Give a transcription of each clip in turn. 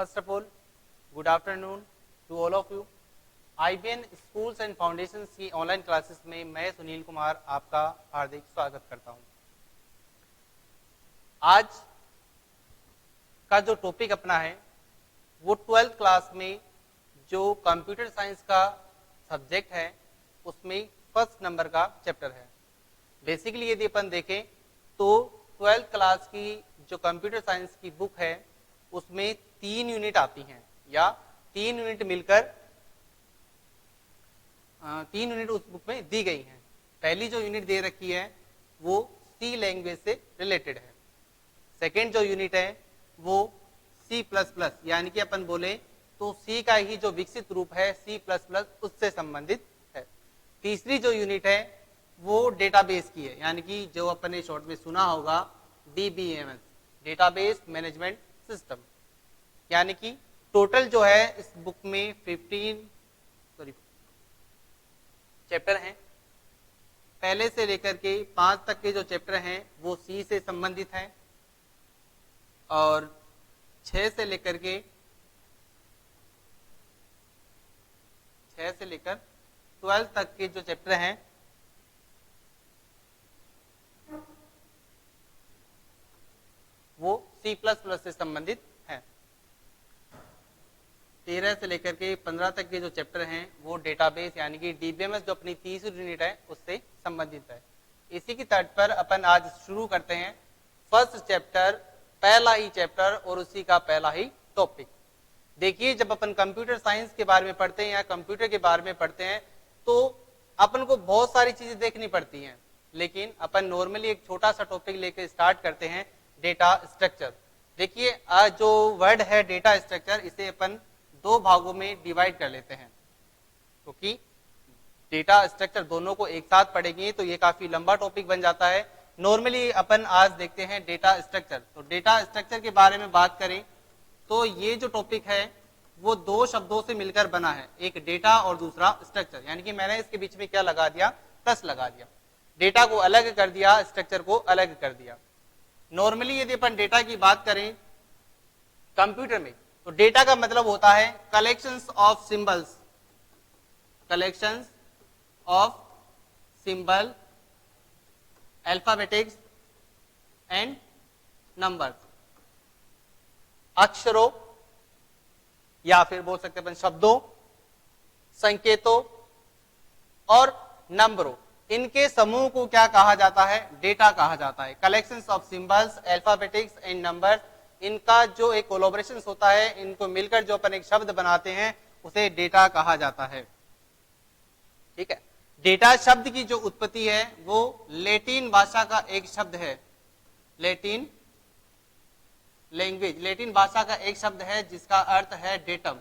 First of all, good afternoon to all of you. IBN schools and foundation की online classes में मैं सुनील कुमार आपका हार्दिक स्वागत करता हूं। आज का जो टॉपिक अपना है वो 12th क्लास में जो कंप्यूटर साइंस का सब्जेक्ट है उसमें फर्स्ट नंबर का चैप्टर है। बेसिकली यदि अपन देखें तो 12th क्लास की जो कंप्यूटर साइंस की बुक है उसमें 3 यूनिट आती हैं या 3 यूनिट मिलकर 3 यूनिट उस बुक में दी गई हैं। पहली जो यूनिट दे रखी है वो सी लैंग्वेज से रिलेटेड है। सेकेंड जो यूनिट है वो C++ यानी कि अपन बोले तो सी का ही जो विकसित रूप है C++ उससे संबंधित है। तीसरी जो यूनिट है वो डेटाबेस की है, यानी कि जो अपन ने शॉर्ट में सुना होगा DBMS, डेटाबेस मैनेजमेंट सिस्टम। यानी कि टोटल जो है इस बुक में 15 चैप्टर हैं। पहले से लेकर के 5 तक के जो चैप्टर हैं वो सी से संबंधित हैं और 6 से लेकर 12 तक के जो चैप्टर हैं वो C++ से संबंधित हैं। 13 से लेकर के 15 तक के जो चैप्टर हैं वो डेटाबेस यानी कि DBMS जो अपनी तीसरी यूनिट है उससे संबंधित है। इसी की तर्ज पर अपन आज शुरू करते हैं फर्स्ट चैप्टर, पहला ही चैप्टर और उसी का पहला ही टॉपिक। देखिए, जब अपन कंप्यूटर साइंस के बारे में पढ़ते हैं या कंप्यूटर के बारे में पढ़ते हैं तो अपन को बहुत सारी चीजें देखनी पड़ती हैं, लेकिन अपन नॉर्मली एक छोटा सा टॉपिक लेकर स्टार्ट करते हैं, डेटा स्ट्रक्चर। देखिए, जो वर्ड है डेटा स्ट्रक्चर, इसे अपन 2 भागों में डिवाइड कर लेते हैं क्योंकि डेटा स्ट्रक्चर दोनों को एक साथ पढ़ेंगे तो ये काफी लंबा टॉपिक बन जाता है। नॉर्मली अपन आज देखते हैं डेटा स्ट्रक्चर। तो डेटा स्ट्रक्चर के बारे में बात करें तो ये जो टॉपिक है वो 2 शब्दों से मिलकर बना है, एक डेटा और दूसरा स्ट्रक्चर। यानी कि मैंने इसके बीच में क्या लगा दिया, प्लस लगा दिया। डेटा को अलग कर दिया, स्ट्रक्चर को अलग कर दिया। नॉर्मली यदि अपन डेटा की बात करें कंप्यूटर में तो डेटा का मतलब होता है collections of symbols, collections of symbol, alphabetics and numbers, अक्षरों या फिर बोल सकते अपन शब्दों, संकेतों और नंबरों, इनके समूह को क्या कहा जाता है, डेटा कहा जाता है। Collections of symbols, alphabetics and numbers, इनका जो एक कोलैबोरेशन होता है, इनको मिलकर जो अपन एक शब्द बनाते हैं उसे डेटा कहा जाता है। ठीक है। डेटा शब्द की जो उत्पत्ति है वो लैटिन भाषा का एक शब्द है, लैटिन लैंग्वेज, लैटिन भाषा का एक शब्द है जिसका अर्थ है डेटम।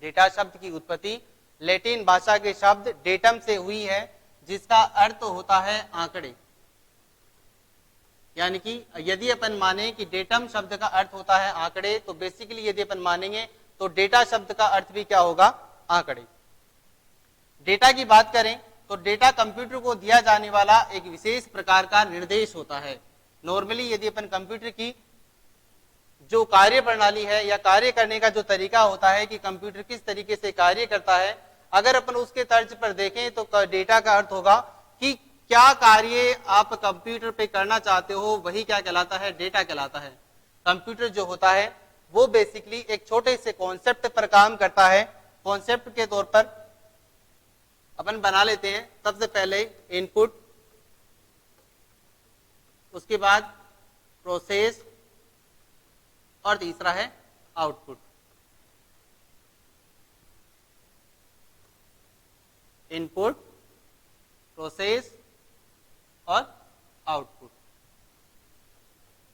डेटा शब्द की उत्पत्ति लैटिन भाषा के शब्द डेटम से हुई है जिसका अर्थ होता है आंकड़े। यानी कि यदि अपन माने कि डेटम शब्द का अर्थ होता है आंकड़े, तो बेसिकली यदि अपन मानेंगे तो डेटा शब्द का अर्थ भी क्या होगा, आंकड़े। डेटा की बात करें तो डेटा कंप्यूटर को दिया जाने वाला एक विशेष प्रकार का निर्देश होता है। नॉर्मली यदि अपन कंप्यूटर की जो कार्य प्रणाली है या कार्य करने का जो तरीका होता है कि कंप्यूटर किस तरीके से कार्य करता है, अगर अपन उसके तर्ज पर देखें तो डेटा का अर्थ होगा कि क्या कार्य आप कंप्यूटर पे करना चाहते हो वही क्या कहलाता है, डेटा कहलाता है। कंप्यूटर जो होता है वो बेसिकली एक छोटे से कॉन्सेप्ट पर काम करता है। कॉन्सेप्ट के तौर पर अपन बना लेते हैं सबसे पहले इनपुट, उसके बाद प्रोसेस और तीसरा है आउटपुट। इनपुट, प्रोसेस और आउटपुट।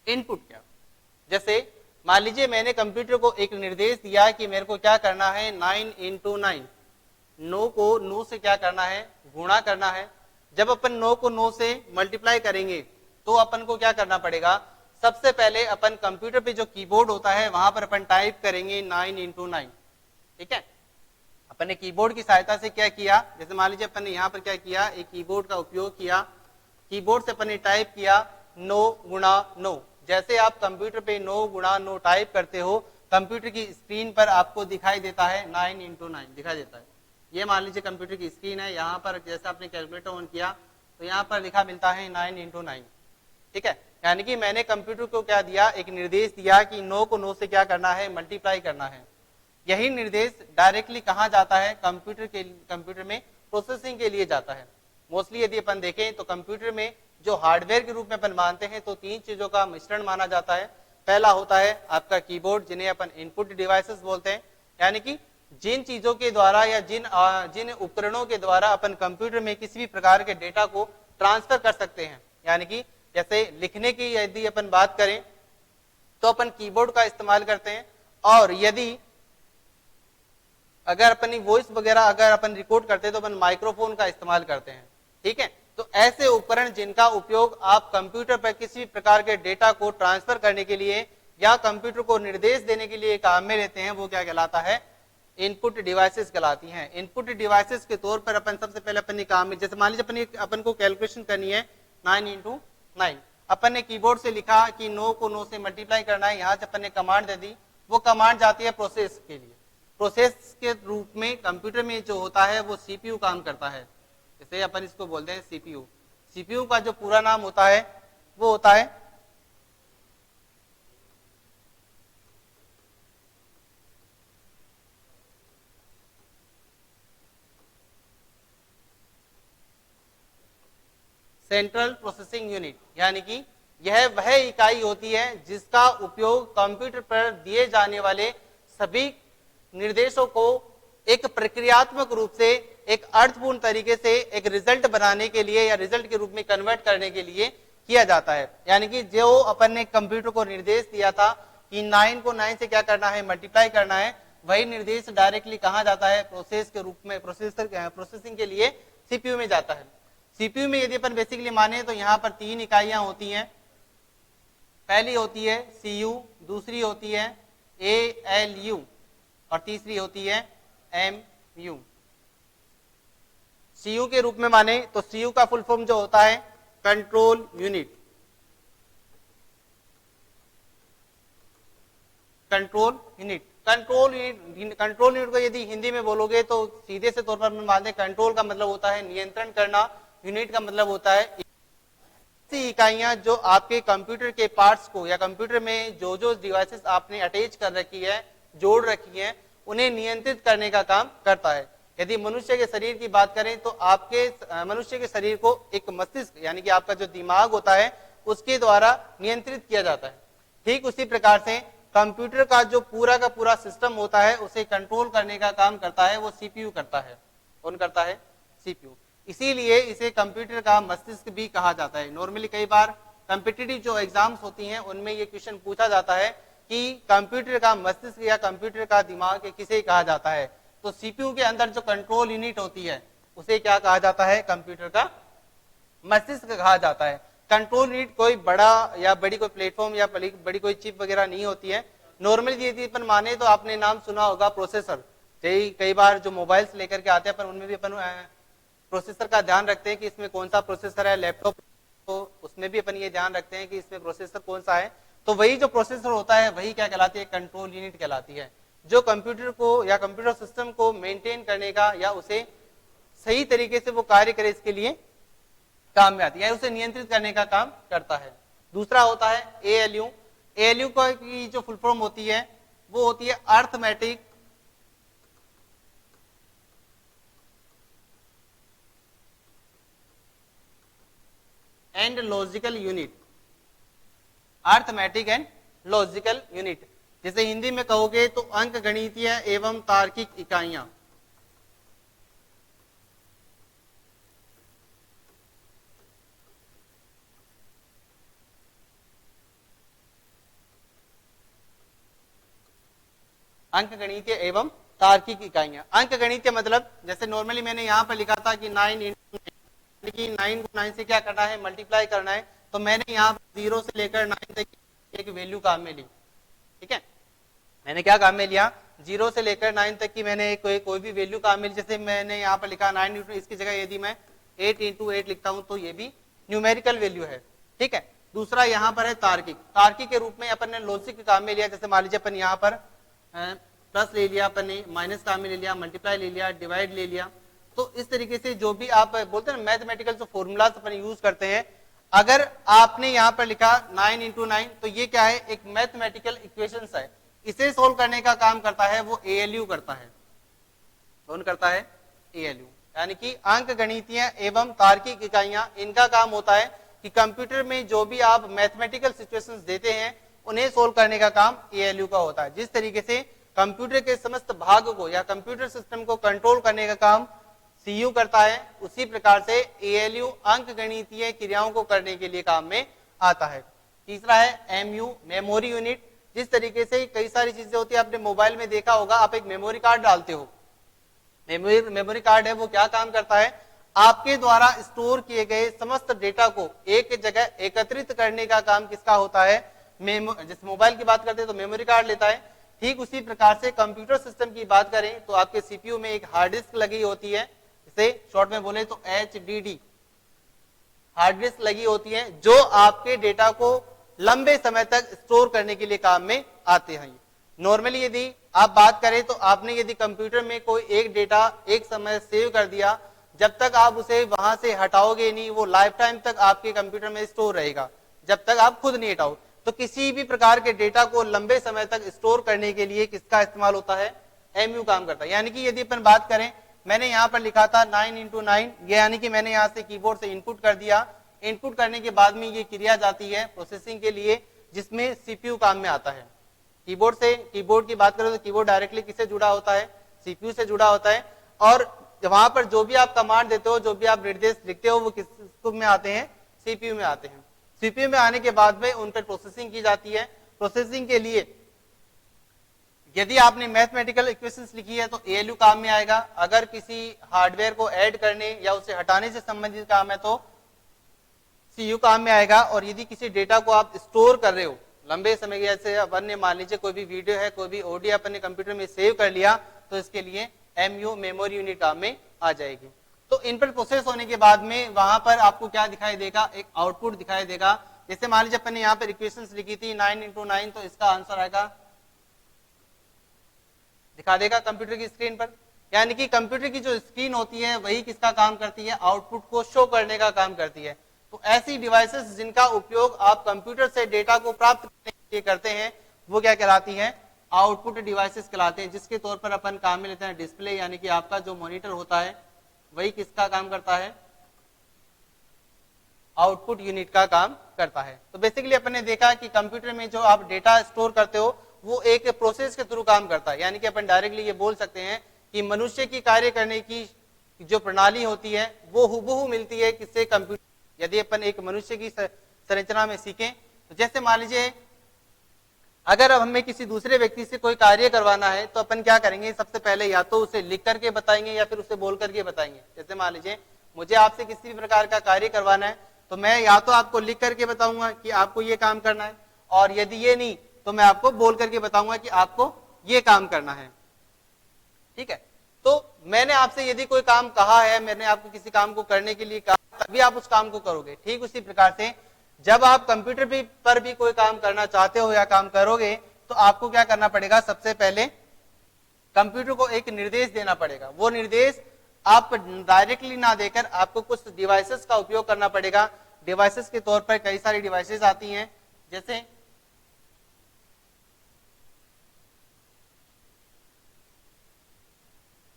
इनपुट क्या, जैसे मान लीजिए मैंने कंप्यूटर को एक निर्देश दिया कि मेरे को क्या करना है, 9 × 9, 9 को 9 से क्या करना है, गुणा करना है। जब अपन 9 को 9 से मल्टीप्लाई करेंगे तो अपन को क्या करना पड़ेगा, सबसे पहले अपन कंप्यूटर पे जो कीबोर्ड होता है वहां पर अपन टाइप करेंगे 9 × 9। ठीक है। अपन ने कीबोर्ड की सहायता से क्या किया, जैसे मान लीजिए अपन ने यहाँ पर क्या किया, एक कीबोर्ड का उपयोग किया, कीबोर्ड से अपन ने टाइप किया 9 × 9। जैसे आप कंप्यूटर पे 9 गुणा 9 टाइप करते हो, कंप्यूटर की स्क्रीन पर आपको दिखाई देता है 9 इंटू 9 दिखाई देता है। ये मान लीजिए कंप्यूटर की स्क्रीन है, यहाँ पर जैसे आपने कैलकुलेटर ऑन किया तो यहाँ पर लिखा मिलता है 9 इंटू 9, ठीक है। यानी कि मैंने कंप्यूटर को क्या दिया, एक निर्देश दिया कि 9 को 9 से क्या करना है, मल्टीप्लाई करना है। यही निर्देश डायरेक्टली कहाँ जाता है, कंप्यूटर में प्रोसेसिंग के लिए जाता है। मोस्टली यदि अपन देखें तो कंप्यूटर में जो हार्डवेयर के रूप में अपन मानते हैं तो 3 चीजों का मिश्रण माना जाता है। पहला होता है आपका कीबोर्ड, जिन्हें अपन इनपुट डिवाइसेस बोलते हैं, यानी कि जिन चीजों के द्वारा या जिन उपकरणों के द्वारा अपन कंप्यूटर में किसी भी प्रकार के डेटा को ट्रांसफर कर सकते हैं। यानी कि जैसे लिखने की यदि अपन बात करें तो अपन कीबोर्ड का इस्तेमाल करते हैं, और यदि अगर अपनी वॉइस वगैरह अगर अपन रिकॉर्ड करते हैं तो अपन माइक्रोफोन का इस्तेमाल करते हैं, ठीक है। तो ऐसे उपकरण जिनका उपयोग आप कंप्यूटर पर किसी भी प्रकार के डेटा को ट्रांसफर करने के लिए या कंप्यूटर को निर्देश देने के लिए काम में लेते हैं, वो क्या कहलाता है, इनपुट डिवाइसेस कहलाती हैं। इनपुट डिवाइसेस के तौर पर अपन सबसे पहले अपने काम में, जैसे मान लीजिए अपन को कैलकुलेशन करनी है 9 इंटू 9, अपन ने कीबोर्ड से लिखा कि 9 को 9 से मल्टीप्लाई करना है, यहाँ से अपन ने कमांड दे दी, वो कमांड जाती है प्रोसेस के लिए। प्रोसेस के रूप में कंप्यूटर में जो होता है वो सीपीयू काम करता है, जैसे अपन इसको बोलते हैं सीपीयू। सीपीयू का जो पूरा नाम होता है वो होता है सेंट्रल प्रोसेसिंग यूनिट, यानी कि यह वह इकाई होती है जिसका उपयोग कंप्यूटर पर दिए जाने वाले सभी निर्देशों को एक प्रक्रियात्मक रूप से, एक अर्थपूर्ण तरीके से एक रिजल्ट बनाने के लिए या रिजल्ट के रूप में कन्वर्ट करने के लिए किया जाता है। यानी कि जो अपन ने कंप्यूटर को निर्देश दिया था कि 9 को 9 से क्या करना है, मल्टीप्लाई करना है, वही निर्देश डायरेक्टली कहाँ जाता है, प्रोसेस के रूप में, प्रोसेसिंग के लिए सीपीयू में जाता है। सीपीयू में यदि अपन बेसिकली माने तो यहाँ पर 3 इकाइयां होती हैं। पहली होती है सीयू, दूसरी होती है एएलयू और तीसरी होती है एमयू। सीयू के रूप में माने तो सीयू का फुल फॉर्म जो होता है कंट्रोल यूनिट। कंट्रोल यूनिट को यदि हिंदी में बोलोगे तो सीधे से तौर पर मानते हैं कंट्रोल का मतलब होता है नियंत्रण करना, यूनिट का मतलब होता है ऐसी इकाइयां जो आपके कंप्यूटर के पार्ट्स को या कंप्यूटर में जो जो डिवाइसेस आपने अटैच कर रखी है, जोड़ रखी है, उन्हें नियंत्रित करने का काम करता है। यदि मनुष्य के शरीर की बात करें तो आपके मनुष्य के शरीर को एक मस्तिष्क यानी कि आपका जो दिमाग होता है उसके द्वारा नियंत्रित किया जाता है। ठीक उसी प्रकार से कंप्यूटर का जो पूरा का पूरा सिस्टम होता है उसे कंट्रोल करने का काम करता है वो सीपीयू करता है। कौन करता है? सीपीयू। इसीलिए इसे कंप्यूटर का मस्तिष्क भी कहा जाता है। नॉर्मली कई बार कॉम्पिटिटिव जो एग्जाम्स होती हैं उनमें ये क्वेश्चन पूछा जाता है कि कंप्यूटर का मस्तिष्क या कंप्यूटर का दिमाग किसे कहा जाता है, तो सीपीयू के अंदर जो कंट्रोल यूनिट होती है उसे क्या कहा जाता है? कंप्यूटर का मस्तिष्क कहा जाता है। कंट्रोल यूनिट कोई बड़ा या बड़ी कोई प्लेटफॉर्म या बड़ी कोई चिप वगैरह नहीं होती है। नॉर्मली यदि अपन माने तो आपने नाम सुना होगा प्रोसेसर। कई बार जो मोबाइल्स लेकर के आते हैं अपन उनमें भी अपन प्रोसेसर का ध्यान रखते हैं कि इसमें कौन सा प्रोसेसर है। लैपटॉप तो उसमें भी अपन ये ध्यान रखते हैं कि इसमें प्रोसेसर कौन सा है। तो वही जो प्रोसेसर होता है वही क्या कहलाती है? कंट्रोल यूनिट कहलाती है, जो कंप्यूटर को या कंप्यूटर सिस्टम को मेंटेन करने का या उसे सही तरीके से वो कार्य करे इसके लिए काम में आती है, उसे नियंत्रित करने का काम करता है। दूसरा होता है एएलयू। एएलयू की जो फुल फॉर्म होती है वो होती है arithmetic and logical unit. Arithmetic and logical unit, जैसे हिंदी में कहोगे तो अंक गणितीय एवं तार्किक इकाइयां। अंक गणितीय एवं तार्किक इकाइयां। अंक गणितीय मतलब जैसे नॉर्मली मैंने यहां पर लिखा था कि 9 इंटू 9 को 9 से क्या करना है? मल्टीप्लाई करना है। तो मैंने यहाँ 0 से लेकर 9 तक एक वैल्यू काम में ली। ठीक है, मैंने क्या काम में लिया? 0 से लेकर 9 तक की मैंने कोई भी वैल्यू काम में ली। जैसे मैंने यहाँ पर लिखा 9 इंटू, इसकी जगह यदि मैं 8 इंटू 8 लिखता हूँ तो ये भी न्यूमेरिकल वैल्यू है। ठीक है, दूसरा यहाँ पर है तार्किक। तार्किक के रूप में अपन ने लॉजिक के काम में लिया, जैसे मान लीजिए अपन यहाँ पर प्लस ले लिया, अपन ने माइनस काम में ले लिया, मल्टीप्लाई ले लिया, डिवाइड ले लिया। तो इस तरीके से जो भी आप बोलते हैं मैथमेटिकल जो फॉर्मूलाज अपन यूज करते हैं, अगर आपने यहाँ पर लिखा 9 इंटू 9, तो ये क्या है, एक मैथमेटिकल इक्वेशंस है। इसे सोल्व करने का काम करता है वो ALU करता है। कौन करता है? ALU, यानी कि अंक गणितीय एवं तार्किक इकाइयां, इनका काम होता है कि कंप्यूटर में जो भी आप मैथमेटिकल सिचुएशंस देते हैं उन्हें सोल्व करने का काम ALU का होता है। जिस तरीके से कंप्यूटर के समस्त भाग को या कंप्यूटर सिस्टम को कंट्रोल करने का काम CU करता है, उसी प्रकार से ALU अंक गणितीय क्रियाओं को करने के लिए काम में आता है। तीसरा है MU, मेमोरी यूनिट। जिस तरीके से कई सारी चीजें होती है, आपने मोबाइल में देखा होगा, आप एक मेमोरी कार्ड डालते हो, मेमोरी कार्ड है वो क्या काम करता है, आपके द्वारा स्टोर किए गए समस्त डेटा को एक जगह एकत्रित करने का काम किसका होता है, जैसे मोबाइल की बात करते हैं तो मेमोरी कार्ड लेता है। ठीक उसी प्रकार से कंप्यूटर सिस्टम की बात करें तो आपके CPU में एक हार्ड डिस्क लगी होती है, इसे शॉर्ट में बोले तो HDD हार्ड डिस्क लगी होती है, जो आपके डेटा को लंबे समय तक स्टोर करने के लिए काम में आते हैं। नॉर्मली यदि आप बात करें तो आपने यदि कंप्यूटर में कोई एक डेटा एक समय सेव कर दिया, जब तक आप उसे वहां से हटाओगे नहीं, वो लाइफ टाइम तक आपके कंप्यूटर में स्टोर रहेगा, जब तक आप खुद नहीं हटाओ। तो किसी भी प्रकार के डेटा को लंबे समय तक स्टोर करने के लिए किसका इस्तेमाल होता है, MU काम करता है। यानी कि यदि अपन बात करें, मैंने यहाँ पर लिखा था 9 इंटू 9, यानी कि मैंने यहाँ से कीबोर्ड से इनपुट कर दिया, इनपुट करने के बाद में ये क्रिया जाती है प्रोसेसिंग के लिए, जिसमें CPU काम में आता है। कीबोर्ड की बात करें तो कीबोर्ड डायरेक्टली किससे जुड़ा होता है, CPU से जुड़ा होता है। और वहां पर जो भी आप कमांड देते हो, जो भी आप निर्देश लिखते हो, वो किस में आते हैं, CPU में आते हैं। CPU में आने के बाद में उन पर प्रोसेसिंग की जाती है। प्रोसेसिंग के लिए यदि आपने मैथमेटिकल इक्वेशंस लिखी है तो ALU काम में आएगा। अगर किसी हार्डवेयर को ऐड करने या उसे हटाने से संबंधित काम है तो CU काम में आएगा। और यदि किसी डेटा को आप स्टोर कर रहे हो लंबे समय, जैसे अपन ने मान लीजिए कोई भी वीडियो है, कोई भी ऑडियो अपने कंप्यूटर में सेव कर लिया, तो इसके लिए MU मेमोरी यूनिट काम में आ जाएगी। तो इन पर प्रोसेस होने के बाद में वहां पर आपको क्या दिखाई देगा, एक आउटपुट दिखाई देगा। जैसे मान लीजिए अपन ने यहाँ पर इक्वेशंस लिखी थी 9 इंटू 9, तो इसका आंसर आएगा, दिखा देगा कंप्यूटर की स्क्रीन पर। यानी कि कंप्यूटर की जो स्क्रीन होती है वही किसका काम करती है, आउटपुट को शो करने का काम करती है। तो ऐसी डिवाइसेस जिनका उपयोग आप कंप्यूटर से डेटा को प्राप्त करने के लिए करते हैं, वो क्या कहलाती हैं, आउटपुट डिवाइसेस कहलाते हैं। जिसके तौर पर अपन काम में लेते हैं डिस्प्ले, यानी कि आपका जो मॉनिटर होता है वही किसका काम करता है, आउटपुट यूनिट का काम करता है। तो बेसिकली अपन ने देखा कि कंप्यूटर में जो आप डेटा स्टोर करते हो वो एक प्रोसेस के थ्रू काम करता है। यानी कि अपन डायरेक्टली ये बोल सकते हैं कि मनुष्य की कार्य करने की जो प्रणाली होती है वो हुबहू मिलती है किससे, कंप्यूटर। यदि अपन एक मनुष्य की संरचना में सीखें तो जैसे मान लीजिए अगर अब हमें किसी दूसरे व्यक्ति से कोई कार्य करवाना है तो अपन क्या करेंगे, सबसे पहले या तो उसे लिख करके बताएंगे या फिर उसे बोल करके बताएंगे। जैसे मान लीजिए मुझे आपसे किसी भी प्रकार का कार्य करवाना है तो मैं या तो आपको लिख करके बताऊंगा कि आपको ये काम करना है, और यदि ये नहीं तो मैं आपको बोल करके बताऊंगा कि आपको ये काम करना है। ठीक है, तो मैंने आपसे यदि कोई काम कहा है, मैंने आपको किसी काम को करने के लिए कहा, तभी आप उस काम को करोगे। ठीक उसी प्रकार से जब आप कंप्यूटर पर भी कोई काम करना चाहते हो या काम करोगे तो आपको क्या करना पड़ेगा, सबसे पहले कंप्यूटर को एक निर्देश देना पड़ेगा। वो निर्देश आप डायरेक्टली ना देकर आपको कुछ डिवाइसेस का उपयोग करना पड़ेगा। डिवाइसेस के तौर पर कई सारी डिवाइसेस आती हैं, जैसे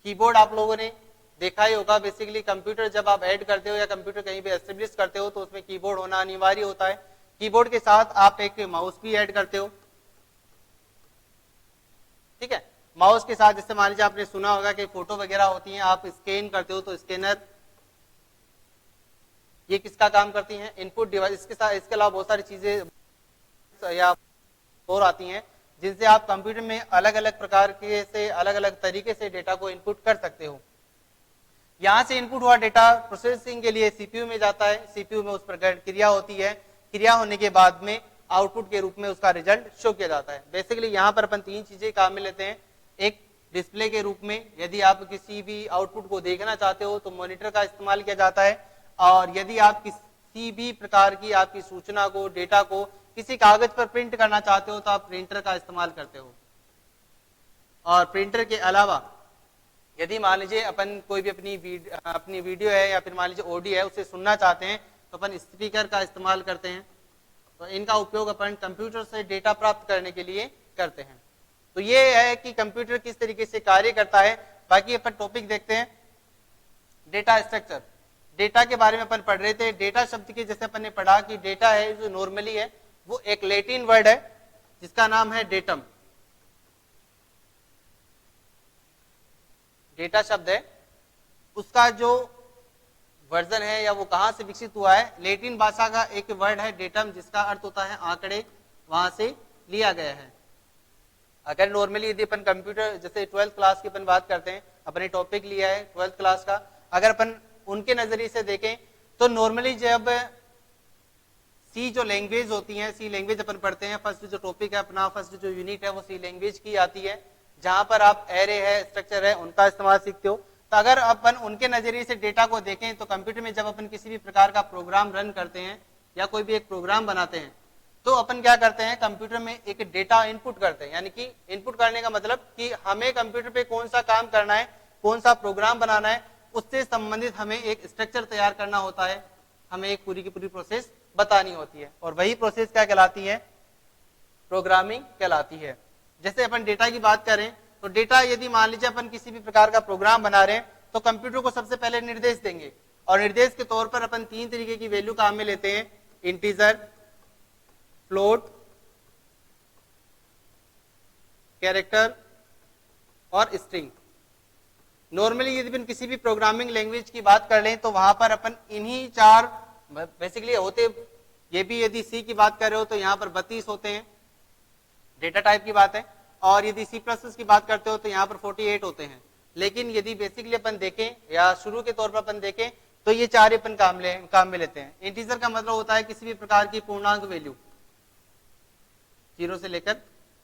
कीबोर्ड आप लोगों ने देखा ही होगा। बेसिकली कंप्यूटर जब आप ऐड करते हो या कंप्यूटर कहीं पे एस्टेब्लिश करते हो तो उसमें कीबोर्ड होना अनिवार्य होता है। कीबोर्ड के साथ आप एक माउस भी ऐड करते हो। ठीक है, माउस के साथ जैसे मान लीजिए आपने सुना होगा कि फोटो वगैरह होती हैं, आप स्कैन करते हो तो स्कैनर, ये किसका काम करती हैं, इनपुट डिवाइस। इसके साथ इसके अलावा बहुत सारी चीजें या और आती हैं जिनसे आप कंप्यूटर में अलग अलग प्रकार के से अलग अलग तरीके से डेटा को इनपुट कर सकते हो। यहां से इनपुट हुआ डेटा प्रोसेसिंग के लिए CPU में जाता है। CPU में उस पर क्रिया होती है, क्रिया होने के बाद में आउटपुट के रूप में उसका रिजल्ट शो किया जाता है। बेसिकली यहाँ पर अपन तीन चीजें काम में लेते हैं। एक डिस्प्ले के रूप में, यदि आप किसी भी आउटपुट को देखना चाहते हो तो मॉनिटर का इस्तेमाल किया जाता है, और यदि आप किसी भी प्रकार की आपकी सूचना को, डेटा को किसी कागज पर प्रिंट करना चाहते हो तो आप प्रिंटर का इस्तेमाल करते हो। और प्रिंटर के अलावा यदि मान लीजिए अपन कोई भी अपनी वीडियो है या फिर मान लीजिए ऑडियो है उसे सुनना चाहते हैं तो अपन स्पीकर का इस्तेमाल करते हैं। तो इनका उपयोग अपन कंप्यूटर से डेटा प्राप्त करने के लिए करते हैं। तो ये है कि कंप्यूटर किस तरीके से कार्य करता है। बाकी अपन टॉपिक देखते हैं, डेटा स्ट्रक्चर। डेटा के बारे में अपन पढ़ रहे थे। डेटा शब्द के जैसे अपन ने पढ़ा कि डेटा है जो नॉर्मली है वो एक लैटिन वर्ड है जिसका नाम है डेटम। डेटा शब्द है, उसका जो वर्जन है या वो कहां से विकसित हुआ है, लैटिन भाषा का एक वर्ड है डेटम जिसका अर्थ होता है आंकड़े, वहां से लिया गया है। अगर नॉर्मली यदि अपन कंप्यूटर जैसे 12th क्लास की अपन बात करते हैं, अपने टॉपिक लिया है 12th क्लास का, अगर अपन उनके नजरिए से देखें तो नॉर्मली जब सी जो लैंग्वेज होती है, सी लैंग्वेज अपन पढ़ते हैं, फर्स्ट जो टॉपिक है अपना, फर्स्ट जो यूनिट है वो सी लैंग्वेज की आती है, जहां पर आप एरे है, स्ट्रक्चर है, उनका इस्तेमाल सीखते हो। तो अगर अपन उनके नजरिए से डेटा को देखें तो कंप्यूटर में जब अपन किसी भी प्रकार का प्रोग्राम रन करते हैं या कोई भी एक प्रोग्राम बनाते हैं तो अपन क्या करते हैं, कंप्यूटर में एक डेटा इनपुट करते हैं। यानी कि इनपुट करने का मतलब कि हमें कंप्यूटर पे कौन सा काम करना है, कौन सा प्रोग्राम बनाना है, उससे संबंधित हमें एक स्ट्रक्चर तैयार करना होता है, हमें एक पूरी की पूरी प्रोसेस बतानी होती है। और वही प्रोसेस क्या कहलाती है, प्रोग्रामिंग कहलाती है। जैसे अपन डेटा की बात करें तो डेटा यदि मान लीजिए अपन किसी भी प्रकार का प्रोग्राम बना रहे हैं तो कंप्यूटर को सबसे पहले निर्देश देंगे, और निर्देश के तौर पर अपन 3 तरीके की वैल्यू काम में लेते हैं, इंटीजर, फ्लोट, कैरेक्टर और स्ट्रिंग। नॉर्मली यदि अपन किसी भी प्रोग्रामिंग लैंग्वेज की बात कर लें तो वहां पर अपन इन्हीं 4 बेसिकली होते, ये भी यदि सी की बात कर रहे हो तो यहाँ पर 32 होते हैं, डेटा टाइप की बात है। और यदि सी प्लस प्लस की बात करते हो तो यहाँ पर 48 होते हैं। लेकिन यदि बेसिकली अपन देखें या शुरू के तौर पर अपन देखें तो ये 4 अपन काम में लेते हैं। इंटीजर का मतलब होता है किसी भी प्रकार की पूर्णांक वैल्यू 0 से लेकर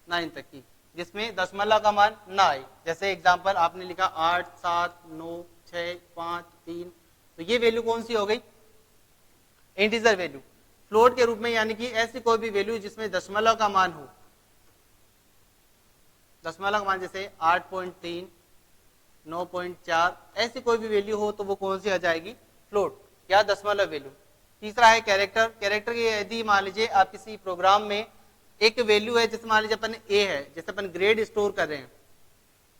9 तक की, जिसमें दशमलव का मान ना आए। जैसे एग्जांपल आपने लिखा 8, 7, 9, 6, 5, 3, तो ये वैल्यू कौन सी हो गई, इंटीजर वैल्यू। फ्लोट के रूप में यानी कि ऐसी कोई भी वैल्यू जिसमें दशमलव का मान हो, दशमलव का मान जैसे 8.3, 9.4, ऐसी कोई भी वैल्यू हो तो वो कौन सी आ जाएगी, फ्लोट या दशमलव वैल्यू। तीसरा है कैरेक्टर। कैरेक्टर की यदि मान लीजिए आप किसी प्रोग्राम में एक वैल्यू है, जैसे मान लीजिए अपन ए है, जैसे अपन ग्रेड स्टोर कर रहे हैं,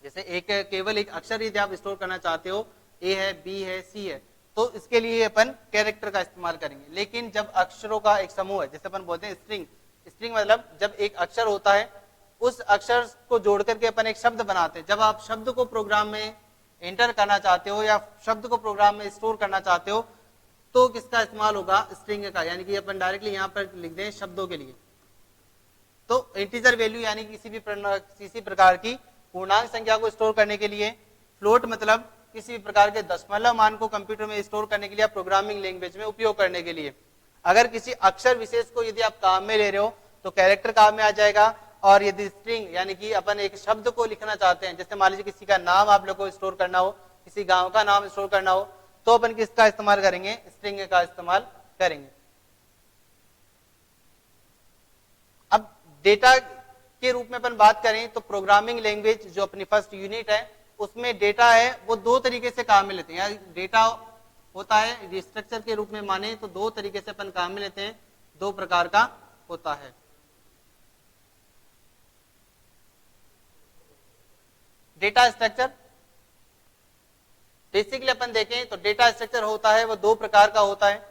जैसे एक केवल एक अक्षर यदि आप स्टोर करना चाहते हो, ए है, बी है, सी है, तो इसके लिए अपन कैरेक्टर का इस्तेमाल करेंगे। लेकिन जब अक्षरों का एक समूह है, जैसे अपन बोलते हैं स्ट्रिंग, स्ट्रिंग मतलब जब एक अक्षर होता है उस अक्षर को जोड़ करके अपन एक शब्द बनाते हैं। जब आप शब्द को प्रोग्राम में एंटर करना चाहते हो या शब्द को प्रोग्राम में स्टोर करना चाहते हो तो किसका इस्तेमाल होगा, स्ट्रिंग का। यानी कि अपन डायरेक्टली यहाँ पर लिख दें शब्दों के लिए। तो इंटीजर वैल्यू यानी किसी प्रकार की पूर्णांक संख्या को स्टोर करने के लिए। फ्लोट मतलब किसी भी प्रकार के दशमलव मान को कंप्यूटर में स्टोर करने के लिए, प्रोग्रामिंग लैंग्वेज में उपयोग करने के लिए। अगर किसी अक्षर विशेष को यदि आप काम में ले रहे हो तो कैरेक्टर काम में आ जाएगा। और यदि स्ट्रिंग यानी कि अपन एक शब्द को लिखना चाहते हैं, जैसे मान लीजिए किसी का नाम आप लोग को स्टोर करना हो, किसी गांव का नाम स्टोर करना हो, तो अपन किसका इस्तेमाल करेंगे, स्ट्रिंग का इस्तेमाल करेंगे। अब डेटा के रूप में अपन बात करें तो प्रोग्रामिंग लैंग्वेज जो अपनी फर्स्ट यूनिट है उसमें डेटा है वो 2 तरीके से काम में लेते हैं। डेटा होता है स्ट्रक्चर के रूप में माने तो 2 तरीके से अपन काम में लेते हैं, 2 प्रकार का होता है। डेटा स्ट्रक्चर बेसिकली अपन देखें तो डेटा स्ट्रक्चर होता है वो 2 प्रकार का होता है।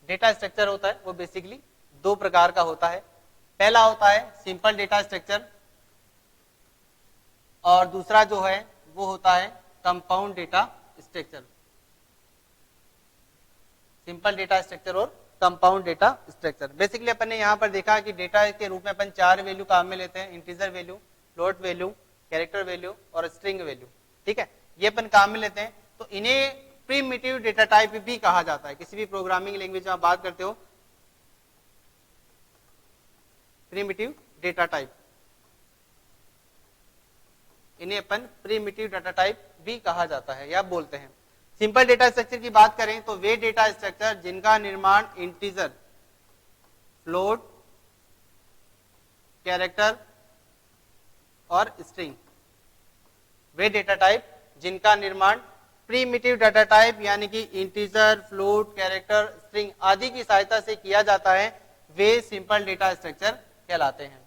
डेटा स्ट्रक्चर होता है वो बेसिकली 2 प्रकार का होता है। पहला होता है सिंपल डेटा स्ट्रक्चर और दूसरा जो है वो होता है compound data structure. Simple data structure और कंपाउंड डेटा स्ट्रक्चर। बेसिकली अपन ने यहाँ पर देखा कि डेटा के रूप में अपन 4 वैल्यू काम में लेते हैं, integer value, float value, character value और स्ट्रिंग वैल्यू। ठीक है, ये अपन काम में लेते हैं। तो इन्हें प्रिमिटिव डेटा टाइप भी कहा जाता है। किसी भी प्रोग्रामिंग लैंग्वेज में आप बात करते हो प्रिमिटिव डेटा टाइप। इन्हें अपन प्रिमिटिव डाटा टाइप भी कहा जाता है या बोलते हैं। सिंपल डेटा स्ट्रक्चर की बात करें तो वे डेटा स्ट्रक्चर जिनका निर्माण इंटीजर, फ्लोट, कैरेक्टर और स्ट्रिंग, वे डेटा टाइप जिनका निर्माण प्रिमिटिव डाटा टाइप यानी कि इंटीजर, फ्लोट, कैरेक्टर, स्ट्रिंग आदि की सहायता से किया जाता है, वे सिंपल डेटा स्ट्रक्चर कहलाते हैं।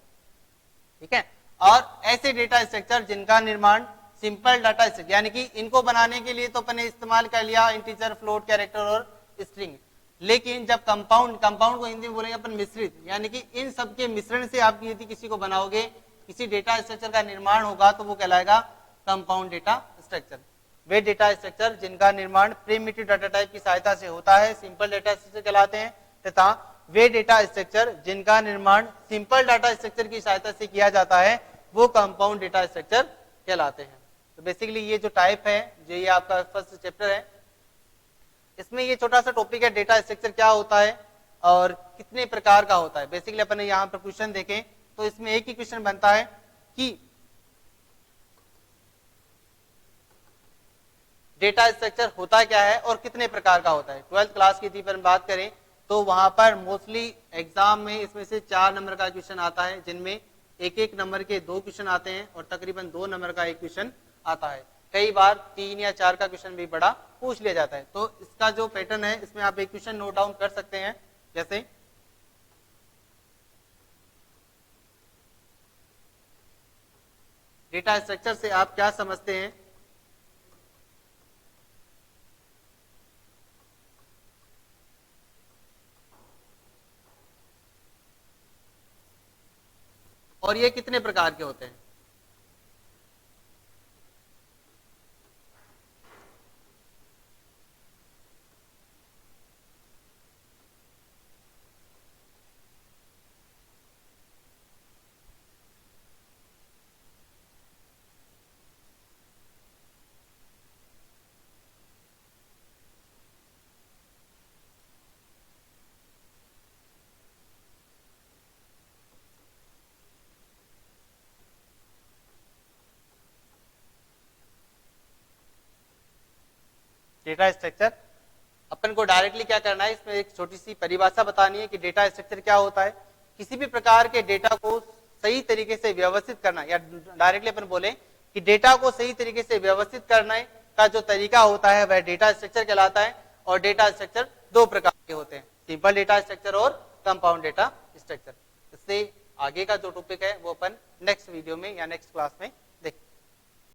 ठीक है, और ऐसे डेटा स्ट्रक्चर जिनका निर्माण सिंपल डाटा स्ट्रक्चर यानी कि इनको बनाने के लिए तो अपने इस्तेमाल कर लिया इंटीजर, फ्लोट, कैरेक्टर और स्ट्रिंग, लेकिन जब कंपाउंड को हिंदी में बोलेंगे अपन मिश्रित, यानी कि इन सब के मिश्रण से आप यदि किसी को बनाओगे, किसी डेटा स्ट्रक्चर का निर्माण होगा तो वो कहलाएगा कंपाउंड डेटा स्ट्रक्चर। वे डेटा स्ट्रक्चर जिनका निर्माण प्रिमिटिव डाटा टाइप की सहायता से होता है सिंपल डेटा स्ट्रक्चर कहलाते हैं, तथा वे डेटा स्ट्रक्चर जिनका निर्माण सिंपल डाटा स्ट्रक्चर की सहायता से किया जाता है वो कंपाउंड डेटा स्ट्रक्चर कहलाते हैं। तो बेसिकली ये जो टाइप है, जो ये आपका फर्स्ट चैप्टर है, इसमें ये छोटा सा टॉपिक है डेटा स्ट्रक्चर क्या होता है और कितने प्रकार का होता है। बेसिकली अपन यहाँ पर क्वेश्चन देखें तो इसमें एक ही क्वेश्चन बनता है कि डेटा स्ट्रक्चर होता क्या है और कितने प्रकार का होता है। 12th क्लास की यदि अपन बात करें तो वहां पर मोस्टली एग्जाम में इसमें से 4 नंबर का क्वेश्चन आता है, जिनमें एक नंबर के 2 क्वेश्चन आते हैं और तकरीबन 2 नंबर का एक क्वेश्चन आता है। कई बार 3 या 4 का क्वेश्चन भी बड़ा पूछ लिया जाता है। तो इसका जो पैटर्न है इसमें आप एक क्वेश्चन नोट डाउन कर सकते हैं, जैसे डेटा स्ट्रक्चर से आप क्या समझते हैं। और ये कितने प्रकार के होते हैं। डेटा स्ट्रक्चर अपन को डायरेक्टली क्या करना है, इसमें एक छोटी सी परिभाषा बतानी है कि डेटा स्ट्रक्चर क्या होता है। किसी भी प्रकार के डेटा को सही तरीके से व्यवस्थित करना, या डायरेक्टली अपन बोले कि डेटा को सही तरीके से व्यवस्थित करने का जो तरीका होता है वह डेटा स्ट्रक्चर कहलाता है। और डेटा स्ट्रक्चर 2 प्रकार के होते हैं, सिंपल डेटा स्ट्रक्चर और कंपाउंड डेटा स्ट्रक्चर। इससे आगे का जो टॉपिक है वो अपन नेक्स्ट वीडियो में या नेक्स्ट क्लास में